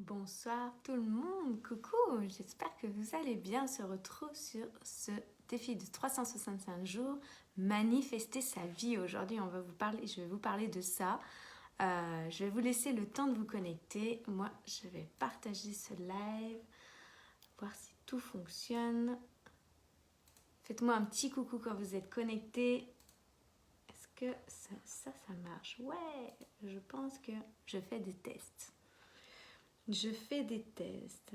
Bonsoir tout le monde, coucou, j'espère que vous allez bien. On se retrouve sur ce défi de 365 jours, manifester sa vie. Aujourd'hui, je vais vous parler de ça. Je vais vous laisser le temps de vous connecter. Moi, je vais partager ce live, voir si tout fonctionne. Faites-moi un petit coucou quand vous êtes connectés. Est-ce que ça marche? Ouais, je pense que je fais des tests. Je fais des tests.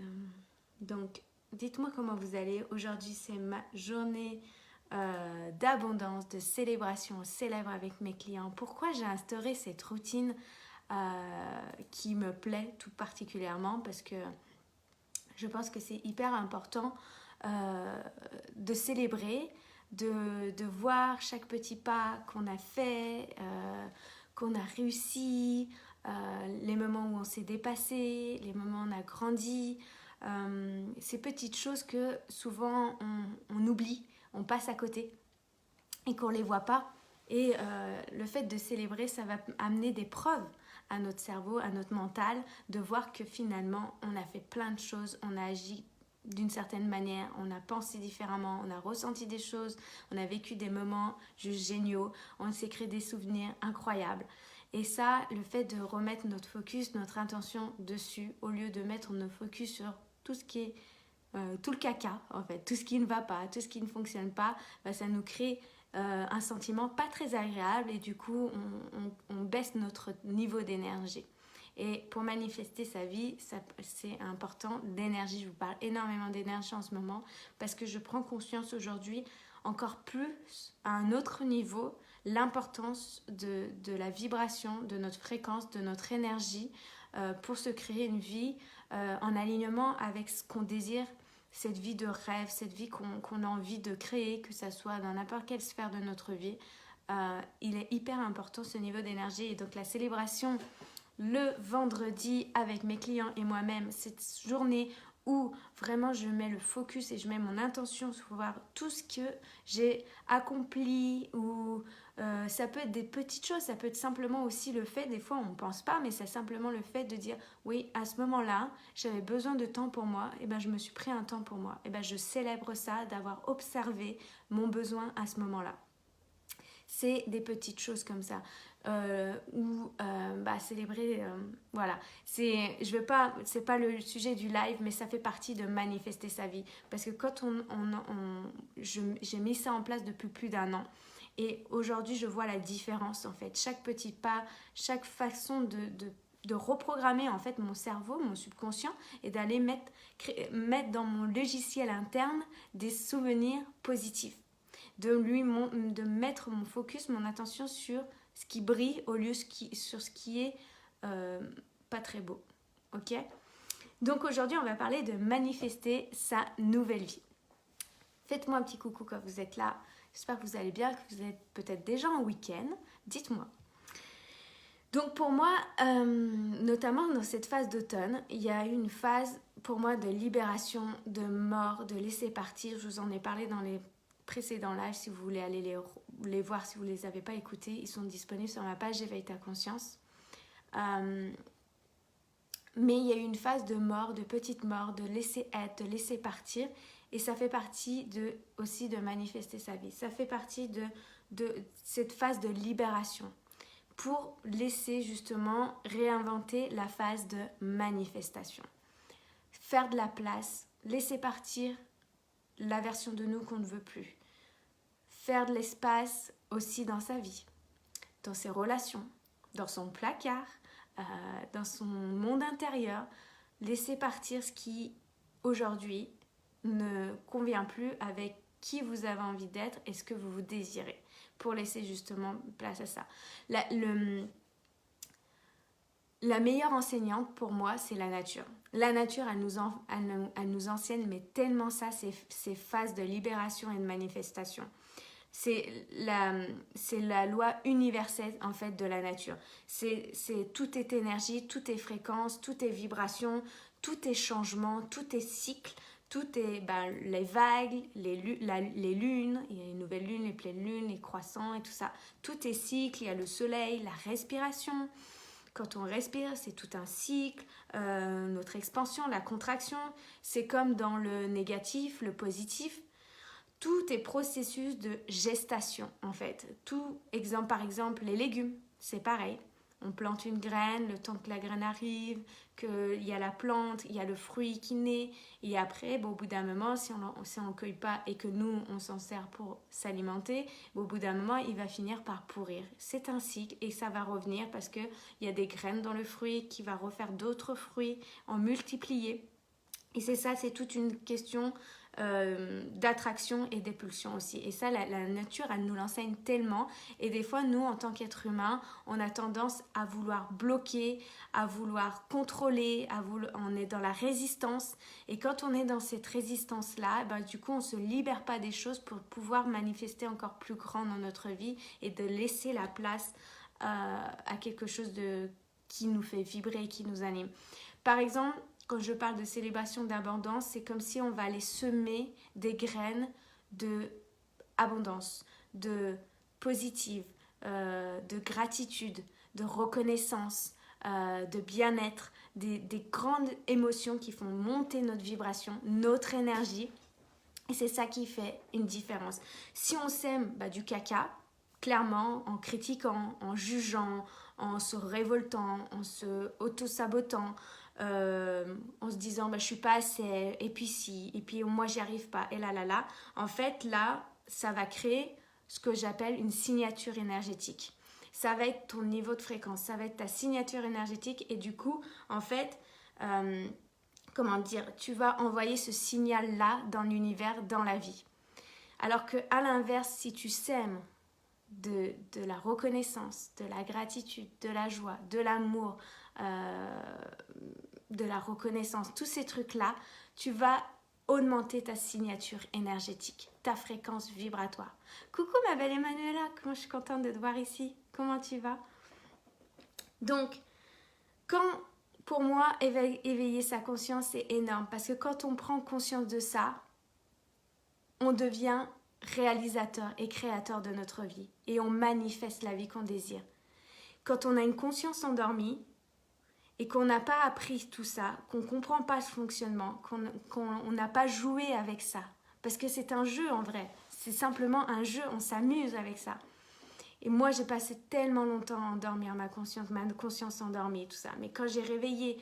Donc, dites-moi comment vous allez. Aujourd'hui, c'est ma journée d'abondance, de célébration. On célèbre avec mes clients. Pourquoi j'ai instauré cette routine qui me plaît tout particulièrement? Parce que je pense que c'est hyper important de célébrer, de voir chaque petit pas qu'on a fait, qu'on a réussi, les moments où on s'est dépassé, les moments où on a grandi, ces petites choses que souvent on oublie, on passe à côté et qu'on ne les voit pas. Et le fait de célébrer, ça va amener des preuves à notre cerveau, à notre mental, de voir que finalement, on a fait plein de choses, on a agi d'une certaine manière, on a pensé différemment, on a ressenti des choses, on a vécu des moments juste géniaux, on s'est créé des souvenirs incroyables. Et ça, le fait de remettre notre focus, notre intention dessus, au lieu de mettre nos focus sur tout ce qui est tout le caca, en fait, tout ce qui ne va pas, tout ce qui ne fonctionne pas, bah, ça nous crée un sentiment pas très agréable et du coup, on baisse notre niveau d'énergie. Et pour manifester sa vie, c'est important d'énergie. Je vous parle énormément d'énergie en ce moment parce que je prends conscience aujourd'hui encore plus à un autre niveau l'importance de la vibration, de notre fréquence, de notre énergie pour se créer une vie en alignement avec ce qu'on désire, cette vie de rêve, cette vie qu'on a envie de créer, que ça soit dans n'importe quelle sphère de notre vie. Il est hyper important ce niveau d'énergie et donc la célébration le vendredi avec mes clients et moi-même, cette journée où vraiment je mets le focus et je mets mon intention sur voir tout ce que j'ai accompli ou ça peut être des petites choses, ça peut être simplement aussi le fait, des fois on ne pense pas, mais c'est simplement le fait de dire oui, à ce moment-là, j'avais besoin de temps pour moi, et ben je me suis pris un temps pour moi, et ben je célèbre ça d'avoir observé mon besoin à ce moment-là. C'est des petites choses comme ça. Ou célébrer, voilà. C'est pas le sujet du live, mais ça fait partie de manifester sa vie. Parce que quand j'ai mis ça en place depuis plus d'1 an. Et aujourd'hui, je vois la différence en fait. Chaque petit pas, chaque façon de reprogrammer en fait mon cerveau, mon subconscient et d'aller mettre dans mon logiciel interne des souvenirs positifs. De mettre mon focus, mon attention sur ce qui brille au lieu sur ce qui est pas très beau. Ok ? Donc aujourd'hui, on va parler de manifester sa nouvelle vie. Faites-moi un petit coucou quand vous êtes là. J'espère que vous allez bien, que vous êtes peut-être déjà en week-end. Dites-moi. Donc pour moi, notamment dans cette phase d'automne, il y a eu une phase pour moi de libération, de mort, de laisser partir. Je vous en ai parlé dans les précédents lives, si vous voulez aller les voir, si vous ne les avez pas écoutés, ils sont disponibles sur ma page Éveille ta conscience. Mais il y a eu une phase de mort, de petite mort, de laisser être, de laisser partir, et ça fait partie aussi de manifester sa vie. Ça fait partie de cette phase de libération pour laisser justement réinventer la phase de manifestation. Faire de la place, laisser partir la version de nous qu'on ne veut plus. Faire de l'espace aussi dans sa vie, dans ses relations, dans son placard, dans son monde intérieur. Laisser partir ce qui, aujourd'hui, ne convient plus avec qui vous avez envie d'être et ce que vous désirez, pour laisser justement place à ça. La meilleure enseignante pour moi, c'est la nature. La nature, elle nous enseigne, mais tellement ça, ces phases de libération et de manifestation. C'est la loi universelle en fait de la nature. Tout est énergie, tout est fréquence, tout est vibration, tout est changement, tout est cycle, tout est les vagues, les lunes, il y a les nouvelles lunes, les pleines lunes, les croissants et tout ça. Tout est cycle, il y a le soleil, la respiration. quand on respire, c'est tout un cycle, notre expansion, la contraction, c'est comme dans le négatif, le positif. Tout est processus de gestation en fait. Par exemple, les légumes, c'est pareil. On plante une graine, le temps que la graine arrive, qu'il y a la plante, il y a le fruit qui naît. Et après, au bout d'un moment, si on ne le cueille pas et que nous, on s'en sert pour s'alimenter, au bout d'un moment, il va finir par pourrir. C'est un cycle et ça va revenir parce qu'il y a des graines dans le fruit qui va refaire d'autres fruits en multiplier. Et c'est toute une question d'attraction et d'impulsion aussi. Et ça, la nature, elle nous l'enseigne tellement. Et des fois, nous, en tant qu'êtres humains, on a tendance à vouloir bloquer, à vouloir contrôler, on est dans la résistance. Et quand on est dans cette résistance-là, du coup, on ne se libère pas des choses pour pouvoir manifester encore plus grand dans notre vie et de laisser la place à quelque chose qui nous fait vibrer, qui nous anime. Par exemple, quand je parle de célébration d'abondance, c'est comme si on va aller semer des graines de abondance, de positive, de gratitude, de reconnaissance, de bien-être, des grandes émotions qui font monter notre vibration, notre énergie. Et c'est ça qui fait une différence. Si on sème du caca, clairement, en critiquant, en jugeant, en se révoltant, en se auto-sabotant, en se disant je suis pas assez, et puis si, et puis moi j'y arrive pas, et là, en fait là, ça va créer ce que j'appelle une signature énergétique. Ça va être ton niveau de fréquence, ça va être ta signature énergétique, et du coup, en fait, tu vas envoyer ce signal-là dans l'univers, dans la vie. Alors qu'à l'inverse, si tu sèmes de la reconnaissance, de la gratitude, de la joie, de l'amour, de la reconnaissance, tous ces trucs-là, tu vas augmenter ta signature énergétique, ta fréquence vibratoire. Coucou ma belle Emmanuela, comment je suis contente de te voir ici. Comment tu vas? Donc, pour moi, éveiller sa conscience, c'est énorme. Parce que quand on prend conscience de ça, on devient réalisateur et créateur de notre vie. Et on manifeste la vie qu'on désire. Quand on a une conscience endormie, et qu'on n'a pas appris tout ça, qu'on ne comprend pas ce fonctionnement, qu'on n'a pas joué avec ça. Parce que c'est un jeu en vrai. C'est simplement un jeu, on s'amuse avec ça. Et moi, j'ai passé tellement longtemps à endormir ma conscience endormie et tout ça. Mais quand j'ai réveillé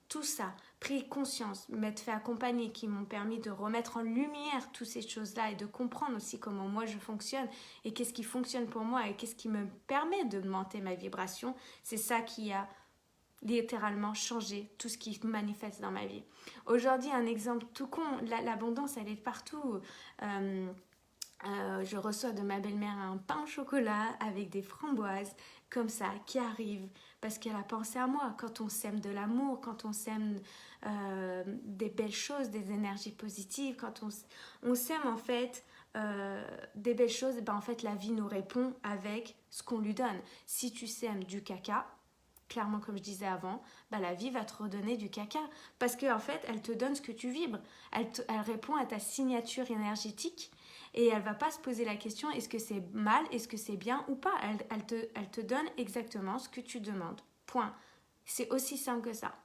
tout ça, pris conscience, m'être fait accompagner, qui m'ont permis de remettre en lumière toutes ces choses-là et de comprendre aussi comment moi je fonctionne et qu'est-ce qui fonctionne pour moi et qu'est-ce qui me permet d'augmenter ma vibration, c'est ça qui a littéralement changer tout ce qui se manifeste dans ma vie. Aujourd'hui, un exemple tout con, l'abondance, elle est partout. Je reçois de ma belle-mère un pain au chocolat avec des framboises, comme ça, qui arrivent, parce qu'elle a pensé à moi. Quand on sème de l'amour, quand on sème des belles choses, des énergies positives, quand on sème en fait des belles choses, en fait la vie nous répond avec ce qu'on lui donne. Si tu sèmes du caca, clairement comme je disais avant, la vie va te redonner du caca. Parce qu'en fait, elle te donne ce que tu vibres. Elle répond à ta signature énergétique et elle ne va pas se poser la question est-ce que c'est mal, est-ce que c'est bien ou pas. Elle te donne exactement ce que tu demandes. Point. C'est aussi simple que ça.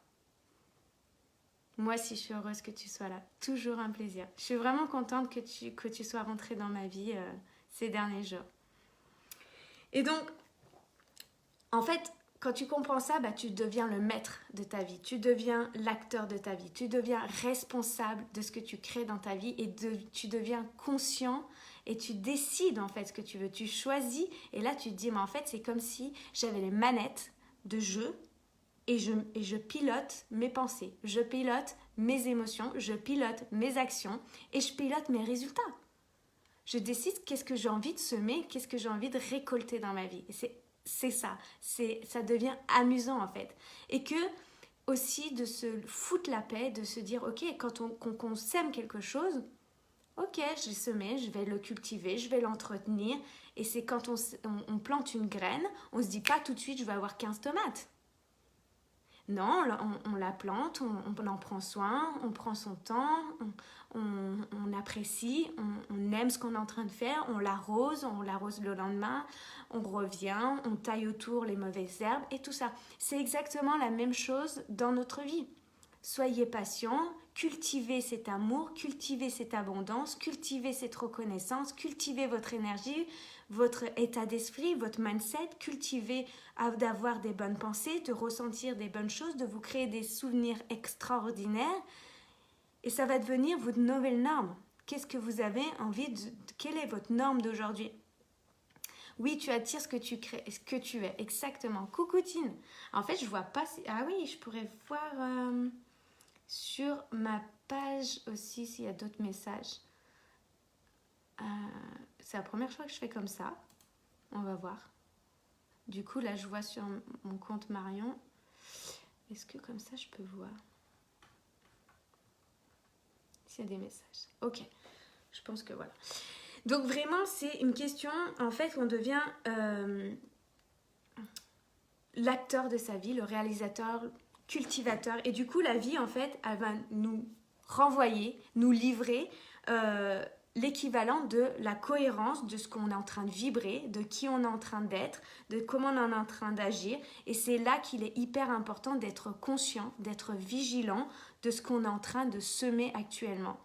Moi aussi, je suis heureuse que tu sois là. Toujours un plaisir. Je suis vraiment contente que tu sois rentrée dans ma vie ces derniers jours. Et donc, en fait, quand tu comprends ça, tu deviens le maître de ta vie, tu deviens l'acteur de ta vie, tu deviens responsable de ce que tu crées dans ta vie et tu deviens conscient et tu décides en fait ce que tu veux, tu choisis et là tu te dis mais en fait c'est comme si j'avais les manettes de jeu et je pilote mes pensées, je pilote mes émotions, je pilote mes actions et je pilote mes résultats. Je décide qu'est-ce que j'ai envie de semer, qu'est-ce que j'ai envie de récolter dans ma vie. Et c'est ça, ça devient amusant en fait. Et que aussi de se foutre la paix, de se dire ok, quand on sème quelque chose, ok, j'ai semé, je vais le cultiver, je vais l'entretenir. Et c'est quand on plante une graine, on se dit pas tout de suite je vais avoir 15 tomates. Non, on la plante, on en prend soin, on prend son temps, on apprécie, on aime ce qu'on est en train de faire, on l'arrose le lendemain, on revient, on taille autour les mauvaises herbes et tout ça. C'est exactement la même chose dans notre vie. Soyez patient, cultivez cet amour, cultivez cette abondance, cultivez cette reconnaissance, cultivez votre énergie, votre état d'esprit, votre mindset, cultivez d'avoir des bonnes pensées, de ressentir des bonnes choses, de vous créer des souvenirs extraordinaires et ça va devenir votre nouvelle norme. Qu'est-ce que vous avez envie de... Quelle est votre norme d'aujourd'hui? Oui, tu attires ce que tu crées, ce que tu es, exactement. Coucou Tine. En fait, je vois pas... Ah oui, je pourrais voir sur ma page aussi s'il y a d'autres messages. C'est la première fois que je fais comme ça. On va voir. Du coup, là, je vois sur mon compte Marion. Est-ce que comme ça, je peux voir s'il y a des messages? Ok, je pense que voilà. Donc vraiment, c'est une question, en fait, on devient l'acteur de sa vie, le réalisateur, cultivateur. Et du coup, la vie, en fait, elle va nous renvoyer, nous livrer l'équivalent de la cohérence de ce qu'on est en train de vibrer, de qui on est en train d'être, de comment on est en train d'agir. Et c'est là qu'il est hyper important d'être conscient, d'être vigilant de ce qu'on est en train de semer actuellement.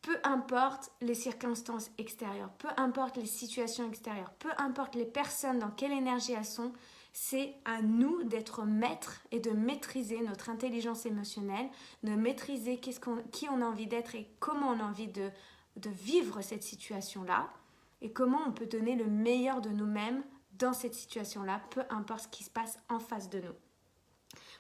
Peu importe les circonstances extérieures, peu importe les situations extérieures, peu importe les personnes dans quelle énergie elles sont, c'est à nous d'être maîtres et de maîtriser notre intelligence émotionnelle, de maîtriser qui on a envie d'être et comment on a envie de vivre cette situation-là et comment on peut donner le meilleur de nous-mêmes dans cette situation-là, peu importe ce qui se passe en face de nous.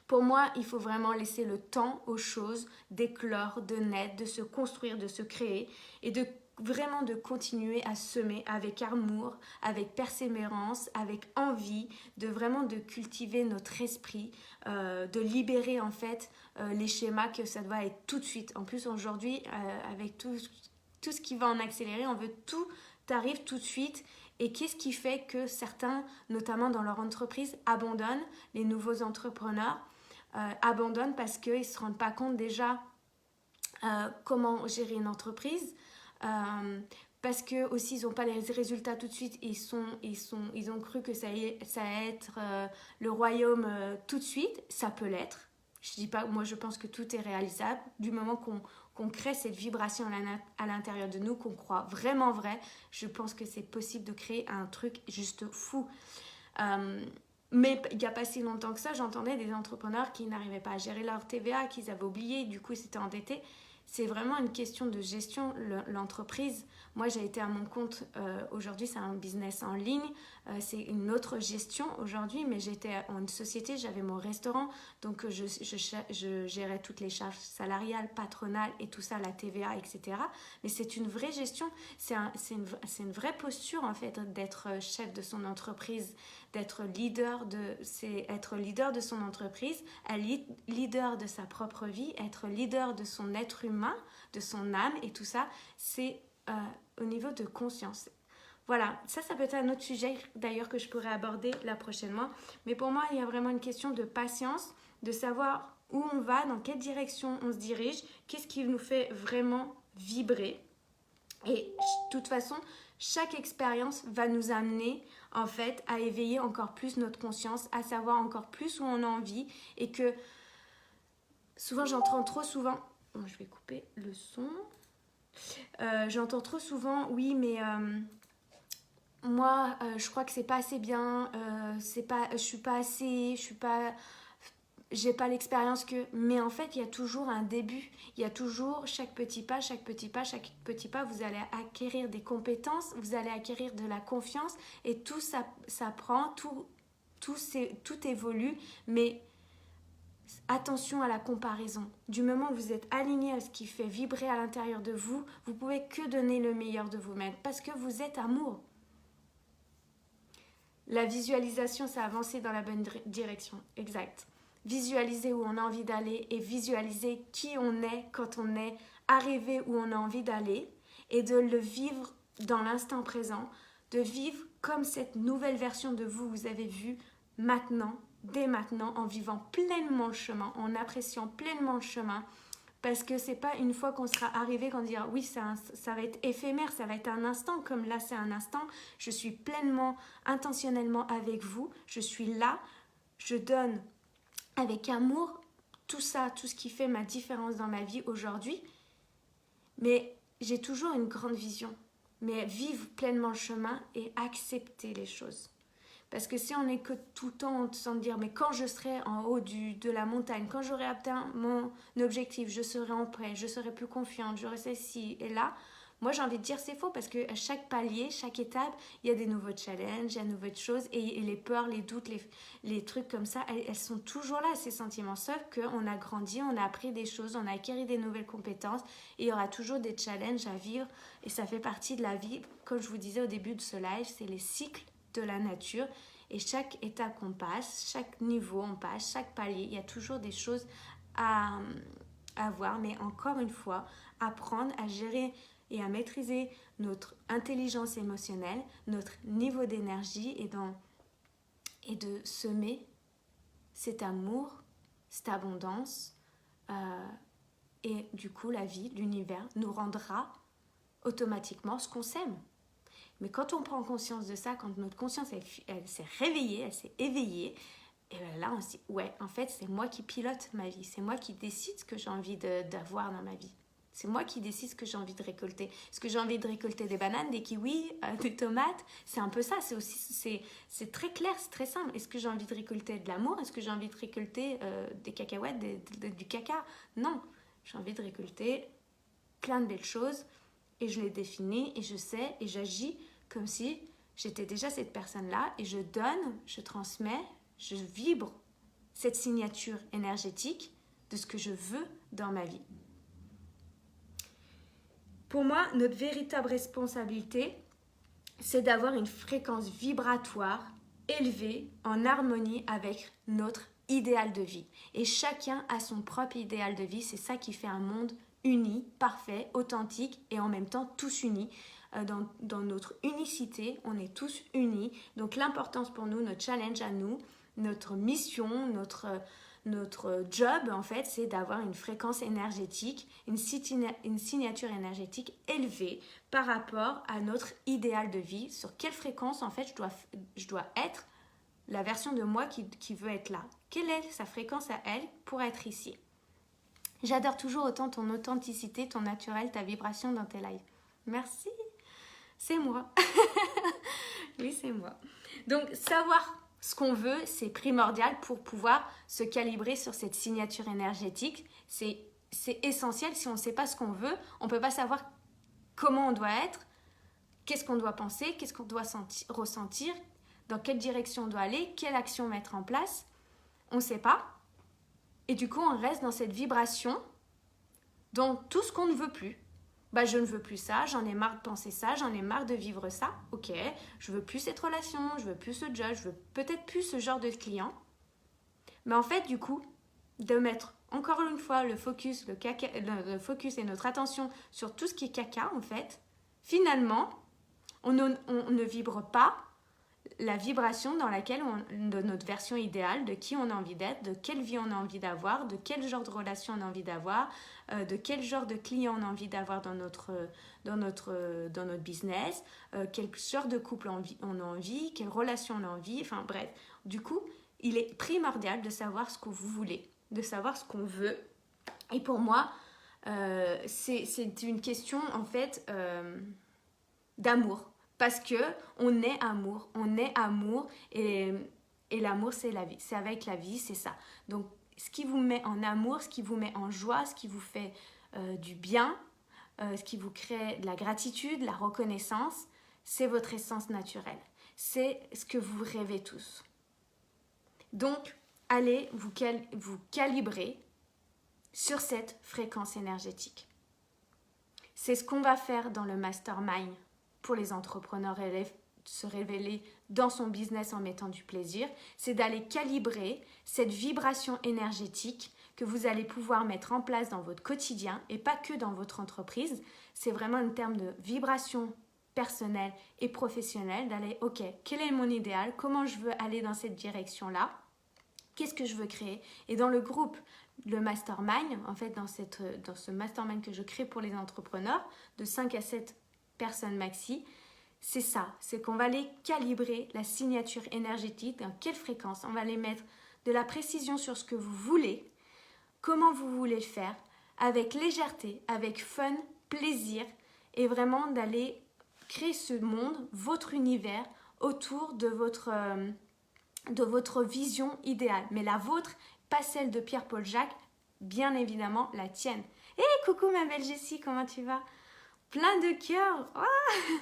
Pour moi, il faut vraiment laisser le temps aux choses d'éclore, de naître, de se construire, de se créer et de vraiment de continuer à semer avec amour, avec persévérance, avec envie, de vraiment de cultiver notre esprit, de libérer en fait les schémas que ça doit être tout de suite. En plus aujourd'hui, avec tout ce qui va en accélérer, on veut tout arrive tout de suite. Et qu'est-ce qui fait que certains, notamment dans leur entreprise, abandonnent, les nouveaux entrepreneurs abandonnent parce qu'ils ne se rendent pas compte déjà comment gérer une entreprise, parce que aussi ils n'ont pas les résultats tout de suite, ils ont cru que ça allait être le royaume tout de suite. Ça peut l'être. Je dis pas, moi je pense que tout est réalisable du moment qu'on crée cette vibration à l'intérieur de nous, qu'on croit vraiment vrai. Je pense que c'est possible de créer un truc juste fou. Mais il n'y a pas si longtemps que ça, j'entendais des entrepreneurs qui n'arrivaient pas à gérer leur TVA, qu'ils avaient oublié, du coup ils s'étaient endettés. C'est vraiment une question de gestion, l'entreprise. Moi, j'ai été à mon compte. Aujourd'hui, c'est un business en ligne. C'est une autre gestion aujourd'hui, mais j'étais en une société, j'avais mon restaurant. Donc, je gérais toutes les charges salariales, patronales et tout ça, la TVA, etc. Mais c'est une vraie gestion. C'est une vraie posture, en fait, d'être chef de son entreprise, d'être leader être leader de son entreprise, être leader de sa propre vie, être leader de son être humain, de son âme et tout ça, c'est au niveau de conscience. Voilà, ça peut être un autre sujet d'ailleurs que je pourrais aborder là prochainement. Mais pour moi, il y a vraiment une question de patience, de savoir où on va, dans quelle direction on se dirige, qu'est-ce qui nous fait vraiment vibrer. Et de toute façon, chaque expérience va nous amener en fait à éveiller encore plus notre conscience, à savoir encore plus où on a envie et que souvent j'entends trop souvent, je vais couper le son, j'entends trop souvent oui mais moi je crois que c'est pas assez bien, je suis pas assez, j'ai pas l'expérience que... Mais en fait, il y a toujours un début. Il y a toujours chaque petit pas, vous allez acquérir des compétences, vous allez acquérir de la confiance et tout ça prend, tout évolue. Mais attention à la comparaison. Du moment où vous êtes aligné à ce qui fait vibrer à l'intérieur de vous, vous pouvez que donner le meilleur de vous-même parce que vous êtes amour. La visualisation, c'est avancer dans la bonne direction. Exact. Visualiser où on a envie d'aller et visualiser qui on est quand on est arrivé où on a envie d'aller et de le vivre dans l'instant présent, de vivre comme cette nouvelle version de vous avez vue maintenant dès maintenant en vivant pleinement le chemin, en appréciant pleinement le chemin, parce que c'est pas une fois qu'on sera arrivé qu'on dira oui, ça va être éphémère, ça va être un instant, comme là c'est un instant, je suis pleinement, intentionnellement avec vous, je suis là, je donne avec amour tout ça, tout ce qui fait ma différence dans ma vie aujourd'hui, mais j'ai toujours une grande vision, mais vivre pleinement le chemin et accepter les choses. Parce que si on est que tout le temps en train de dire mais quand je serai en haut de la montagne, quand j'aurai atteint mon objectif, je serai en paix, je serai plus confiante, j'aurai ceci et là, moi j'ai envie de dire c'est faux parce qu'à chaque palier, chaque étape, il y a des nouveaux challenges, il y a de nouvelles choses et les peurs, les doutes, les trucs comme ça, elles sont toujours là, ces sentiments. Sauf qu'on a grandi, on a appris des choses, on a acquis des nouvelles compétences et il y aura toujours des challenges à vivre et ça fait partie de la vie. Comme je vous disais au début de ce live, c'est les cycles de la nature et chaque étape qu'on passe, chaque niveau on passe, chaque palier, il y a toujours des choses à voir, mais encore une fois, apprendre à gérer et à maîtriser notre intelligence émotionnelle, notre niveau d'énergie et de semer cet amour, cette abondance et du coup la vie, l'univers nous rendra automatiquement ce qu'on sème. Mais quand on prend conscience de ça, quand notre conscience elle s'est réveillée, elle s'est éveillée, et bien là on se dit ouais, en fait c'est moi qui pilote ma vie, c'est moi qui décide ce que j'ai envie d'avoir dans ma vie. C'est moi qui décide ce que j'ai envie de récolter. Est-ce que j'ai envie de récolter des bananes, des kiwis, des tomates? C'est un peu ça, c'est très clair, c'est très simple. Est-ce que j'ai envie de récolter de l'amour? Est-ce que j'ai envie de récolter des cacahuètes, du caca? Non, j'ai envie de récolter plein de belles choses et je les définis et je sais et j'agis comme si j'étais déjà cette personne-là et je donne, je transmets, je vibre cette signature énergétique de ce que je veux dans ma vie. Pour moi, notre véritable responsabilité, c'est d'avoir une fréquence vibratoire élevée en harmonie avec notre idéal de vie. Et chacun a son propre idéal de vie, c'est ça qui fait un monde uni, parfait, authentique et en même temps tous unis. Dans notre unicité, on est tous unis. Donc l'importance pour nous, notre challenge à nous, notre mission, notre job en fait, c'est d'avoir une fréquence énergétique, une signature énergétique élevée par rapport à notre idéal de vie. Sur quelle fréquence en fait je dois être la version de moi qui veut être là. Quelle est sa fréquence à elle pour être ici? J'adore toujours autant ton authenticité, ton naturel, ta vibration dans tes lives. Merci. C'est moi. Oui, c'est moi. Donc, savoir ce qu'on veut, c'est primordial pour pouvoir se calibrer sur cette signature énergétique. C'est essentiel. Si on ne sait pas ce qu'on veut, on ne peut pas savoir comment on doit être, qu'est-ce qu'on doit penser, qu'est-ce qu'on doit ressentir, dans quelle direction on doit aller, quelle action mettre en place. On ne sait pas. Et du coup, on reste dans cette vibration, dans tout ce qu'on ne veut plus. Bah, je ne veux plus ça, j'en ai marre de penser ça, j'en ai marre de vivre ça. Ok, je veux plus cette relation, je veux plus ce job, je veux peut-être plus ce genre de client. Mais en fait, du coup, de mettre encore une fois le focus et notre attention sur tout ce qui est caca, en fait, finalement, on ne vibre pas la vibration dans laquelle de notre version idéale, de qui on a envie d'être, de quelle vie on a envie d'avoir, de quel genre de relation on a envie d'avoir, de quel genre de client on a envie d'avoir dans notre business, quel genre de couple on a envie, quelle relation on a envie, enfin bref. Du coup, il est primordial de savoir ce que vous voulez, de savoir ce qu'on veut. Et pour moi, c'est une question en fait d'amour. Parce que on est amour et l'amour c'est la vie, c'est avec la vie, c'est ça. Donc ce qui vous met en amour, ce qui vous met en joie, ce qui vous fait du bien, ce qui vous crée de la gratitude, la reconnaissance, c'est votre essence naturelle. C'est ce que vous rêvez tous. Donc allez vous calibrer sur cette fréquence énergétique. C'est ce qu'on va faire dans le mastermind pour les entrepreneurs élèves, se révéler dans son business en mettant du plaisir, c'est d'aller calibrer cette vibration énergétique que vous allez pouvoir mettre en place dans votre quotidien et pas que dans votre entreprise. C'est vraiment un terme de vibration personnelle et professionnelle, d'aller, ok, quel est mon idéal, comment je veux aller dans cette direction-là, Qu'est-ce que je veux créer? Et dans le groupe, le mastermind, en fait, dans ce mastermind que je crée pour les entrepreneurs, de 5 à 7 personnes maxi, c'est ça, c'est qu'on va les calibrer, la signature énergétique, dans quelle fréquence, on va les mettre de la précision sur ce que vous voulez, comment vous voulez le faire, avec légèreté, avec fun, plaisir, et vraiment d'aller créer ce monde, votre univers, autour de votre vision idéale. Mais la vôtre, pas celle de Pierre-Paul Jacques, bien évidemment la tienne. Hé, coucou ma belle Jessie, comment tu vas? Plein de cœurs. Oh,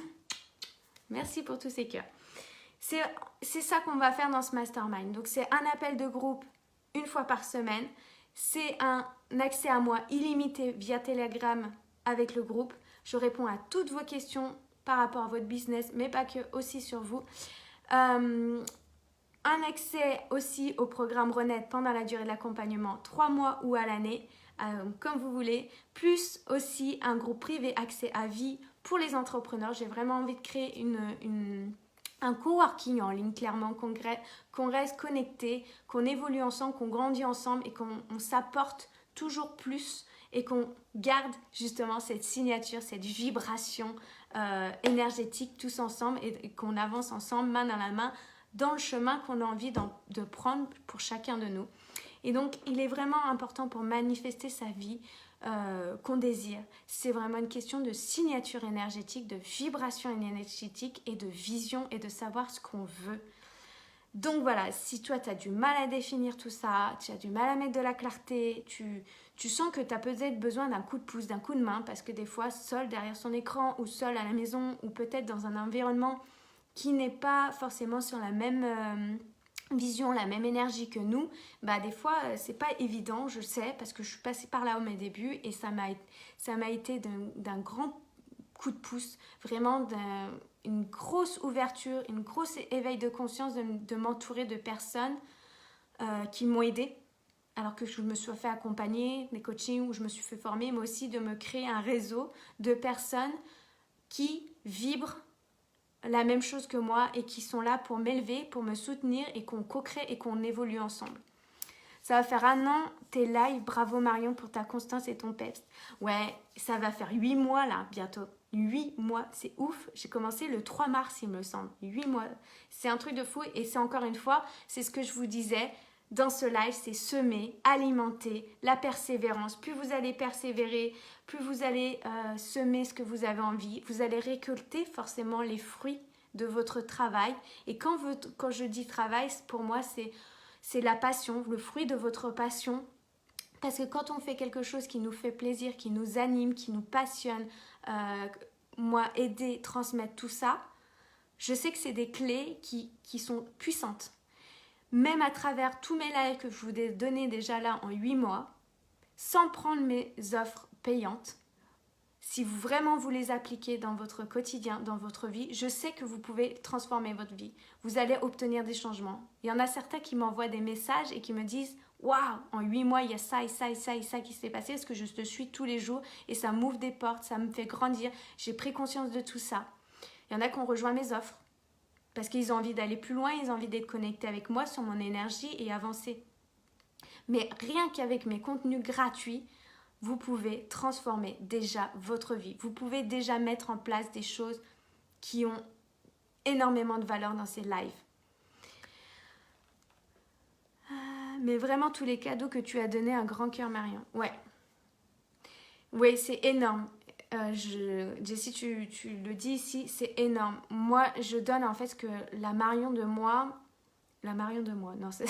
merci pour tous ces cœurs. C'est ça qu'on va faire dans ce mastermind. Donc c'est un appel de groupe une fois par semaine. C'est un accès à moi illimité via Telegram avec le groupe. Je réponds à toutes vos questions par rapport à votre business, mais pas que, aussi sur vous. Un accès aussi au programme Renette pendant la durée de l'accompagnement, 3 mois ou à l'année, comme vous voulez. Plus aussi un groupe privé accès à vie pour les entrepreneurs. J'ai vraiment envie de créer un coworking en ligne, clairement, qu'on reste connecté, qu'on évolue ensemble, qu'on grandit ensemble et qu'on s'apporte toujours plus et qu'on garde justement cette signature, cette vibration énergétique tous ensemble et qu'on avance ensemble, main dans la main, dans le chemin qu'on a envie de prendre pour chacun de nous. Et donc, il est vraiment important pour manifester sa vie qu'on désire. C'est vraiment une question de signature énergétique, de vibration énergétique et de vision et de savoir ce qu'on veut. Donc voilà, si toi tu as du mal à définir tout ça, tu as du mal à mettre de la clarté, tu sens que tu as peut-être besoin d'un coup de pouce, d'un coup de main, parce que des fois, seul derrière son écran ou seul à la maison ou peut-être dans un environnement qui n'est pas forcément sur la même vision, la même énergie que nous, bah des fois c'est pas évident, je sais, parce que je suis passée par là au mes débuts et ça m'a été d'un grand coup de pouce, vraiment une grosse ouverture, une grosse éveil de conscience de m'entourer de personnes qui m'ont aidée, alors que je me suis fait accompagner, des coachings où je me suis fait former, mais aussi de me créer un réseau de personnes qui vibrent la même chose que moi et qui sont là pour m'élever, pour me soutenir et qu'on co-crée et qu'on évolue ensemble. Ça va faire 1 an, t'es live, bravo Marion pour ta constance et ton peps. Ouais, ça va faire 8 mois là, bientôt. 8 mois, c'est ouf. J'ai commencé le 3 mars, il me semble. 8 mois, c'est un truc de fou et c'est encore une fois, c'est ce que je vous disais dans ce live, c'est semer, alimenter, la persévérance. Plus vous allez persévérer, plus vous allez semer ce que vous avez envie, vous allez récolter forcément les fruits de votre travail. Et quand je dis travail, pour moi, c'est la passion, le fruit de votre passion. Parce que quand on fait quelque chose qui nous fait plaisir, qui nous anime, qui nous passionne, moi, aider, transmettre tout ça, je sais que c'est des clés qui sont puissantes. Même à travers tous mes lives que je vous ai donnés déjà là en 8 mois, sans prendre mes offres payantes, si vous vraiment vous les appliquez dans votre quotidien, dans votre vie, je sais que vous pouvez transformer votre vie. Vous allez obtenir des changements. Il y en a certains qui m'envoient des messages et qui me disent « Waouh, en 8 mois, il y a ça et ça et ça et ça qui s'est passé parce que je te suis tous les jours et ça m'ouvre des portes, ça me fait grandir. J'ai pris conscience de tout ça. » Il y en a qui ont rejoint mes offres parce qu'ils ont envie d'aller plus loin, ils ont envie d'être connectés avec moi sur mon énergie et avancer. Mais rien qu'avec mes contenus gratuits, vous pouvez transformer déjà votre vie. Vous pouvez déjà mettre en place des choses qui ont énormément de valeur dans ces lives. Mais vraiment tous les cadeaux que tu as donnés, un grand cœur Marion. Ouais. Oui, c'est énorme. Jessie, tu le dis ici, c'est énorme. Moi, je donne en fait ce que la Marion de moi, non, c'est...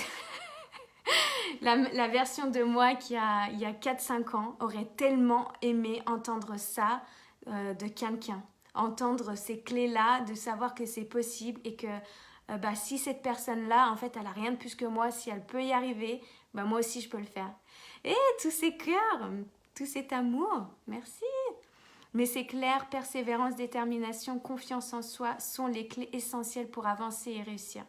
la version de moi il y a 4-5 ans aurait tellement aimé entendre ça de quelqu'un. Entendre ces clés-là, de savoir que c'est possible et que si cette personne-là, en fait, elle n'a rien de plus que moi, si elle peut y arriver, moi aussi, je peux le faire. Et tous ces cœurs, tout cet amour, merci. Mais c'est clair, persévérance, détermination, confiance en soi sont les clés essentielles pour avancer et réussir.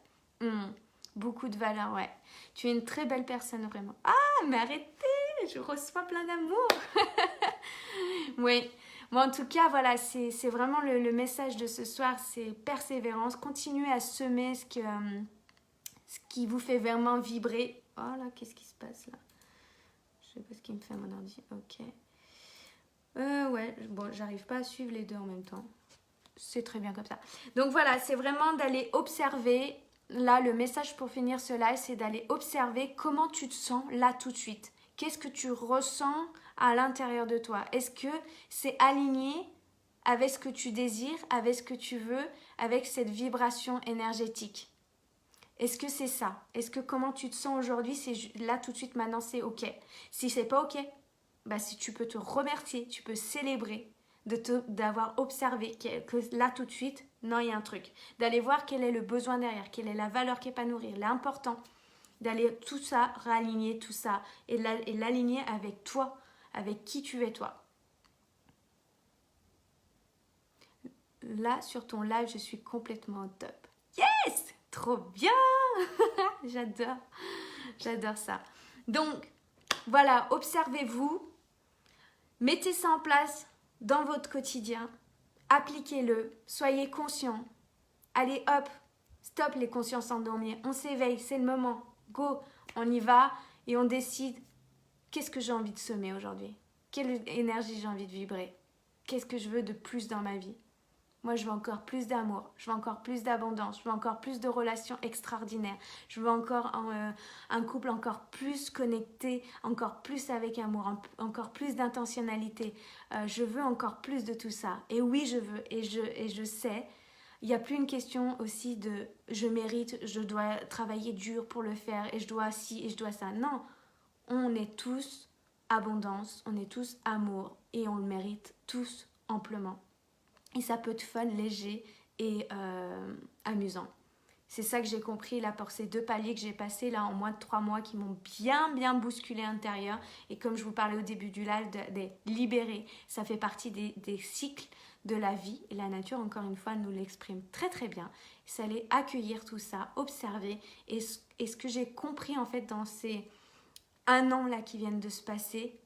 Beaucoup de valeur, ouais. Tu es une très belle personne, vraiment. Ah, mais arrêtez, je reçois plein d'amour. Oui. Bon, en tout cas, voilà, c'est vraiment le message de ce soir, c'est persévérance. Continuez à semer ce qui vous fait vraiment vibrer Oh là, qu'est-ce qui se passe là? Je sais pas ce qui me fait mon ordi. Ok. Ouais, bon, j'arrive pas à suivre les deux en même temps. C'est très bien comme ça. Donc voilà, c'est vraiment d'aller observer. Là, le message pour finir ce live, c'est d'aller observer comment tu te sens là tout de suite. Qu'est-ce que tu ressens à l'intérieur de toi? Est-ce que c'est aligné avec ce que tu désires, avec ce que tu veux, avec cette vibration énergétique? Est-ce que c'est ça? Est-ce que comment tu te sens aujourd'hui, c'est là tout de suite, maintenant c'est ok? Si c'est pas ok, bah si tu peux te remercier, tu peux célébrer d'avoir observé que là tout de suite, non, il y a un truc. D'aller voir quel est le besoin derrière, quelle est la valeur qui est pas nourrie, l'important. D'aller tout ça, réaligner tout ça et l'aligner avec toi, avec qui tu es toi. Là, sur ton live, je suis complètement au top. Yes! Trop bien! J'adore. J'adore ça. Donc, voilà, observez-vous. Mettez ça en place dans votre quotidien. Appliquez-le. Soyez conscient. Allez, hop, stop les consciences endormies. On s'éveille, c'est le moment. Go, on y va et on décide qu'est-ce que j'ai envie de semer aujourd'hui. Quelle énergie j'ai envie de vibrer. Qu'est-ce que je veux de plus dans ma vie. Moi, je veux encore plus d'amour, je veux encore plus d'abondance, je veux encore plus de relations extraordinaires, je veux encore un couple encore plus connecté, encore plus avec amour, encore plus d'intentionnalité. Je veux encore plus de tout ça. Et oui, je veux, et je sais. Il n'y a plus une question aussi de je mérite, je dois travailler dur pour le faire, et je dois ci, et je dois ça. Non, on est tous abondance, on est tous amour, et on le mérite tous amplement. Et ça peut être fun, léger et amusant. C'est ça que j'ai compris là pour ces 2 paliers que j'ai passés là en moins de 3 mois qui m'ont bien bousculé à l'intérieur. Et comme je vous parlais au début du live, de libérer, ça fait partie des cycles de la vie. Et la nature, encore une fois, nous l'exprime très bien. C'est aller accueillir tout ça, observer. Et ce que j'ai compris en fait dans ces 1 an là qui viennent de se passer,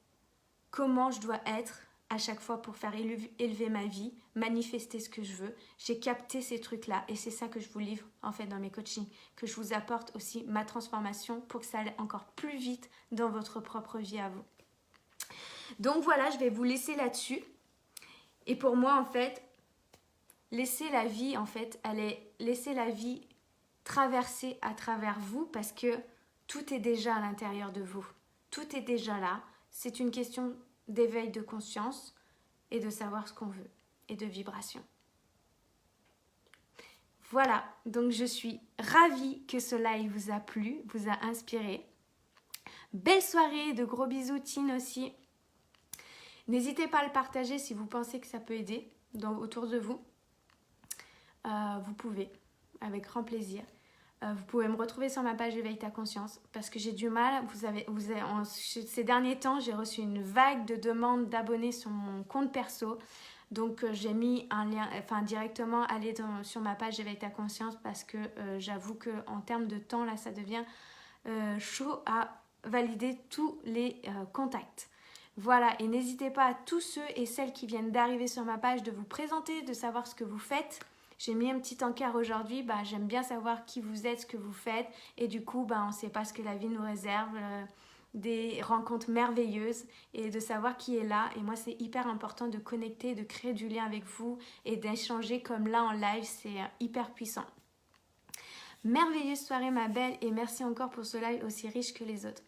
comment je dois être à chaque fois pour faire élever ma vie, manifester ce que je veux. J'ai capté ces trucs-là et c'est ça que je vous livre en fait dans mes coachings, que je vous apporte aussi ma transformation pour que ça aille encore plus vite dans votre propre vie à vous. Donc voilà, je vais vous laisser là-dessus. Et pour moi en fait, laisser la vie laisser la vie traverser à travers vous parce que tout est déjà à l'intérieur de vous. Tout est déjà là. C'est une question d'éveil de conscience et de savoir ce qu'on veut et de vibration. Voilà, donc je suis ravie que ce live vous a plu, vous a inspiré. Belle soirée, de gros bisous, Tine aussi. N'hésitez pas à le partager si vous pensez que ça peut aider autour de vous. Vous pouvez, avec grand plaisir. Vous pouvez me retrouver sur ma page Éveille ta conscience parce que j'ai du mal. Ces derniers temps, j'ai reçu une vague de demandes d'abonnés sur mon compte perso. Donc, j'ai mis un lien, directement aller sur ma page Éveille ta conscience parce que j'avoue qu'en termes de temps, là, ça devient chaud à valider tous les contacts. Voilà, et n'hésitez pas à tous ceux et celles qui viennent d'arriver sur ma page de vous présenter, de savoir ce que vous faites. J'ai mis un petit encart aujourd'hui, j'aime bien savoir qui vous êtes, ce que vous faites. Et du coup, on ne sait pas ce que la vie nous réserve, des rencontres merveilleuses et de savoir qui est là. Et moi, c'est hyper important de connecter, de créer du lien avec vous et d'échanger comme là en live, c'est hyper puissant. Merveilleuse soirée ma belle et merci encore pour ce live aussi riche que les autres.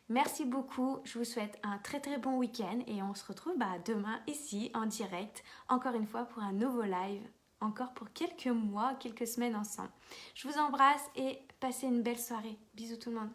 Merci beaucoup, je vous souhaite un très bon week-end et on se retrouve demain ici en direct, encore une fois pour un nouveau live. Encore pour quelques mois, quelques semaines ensemble. Je vous embrasse et passez une belle soirée. Bisous tout le monde.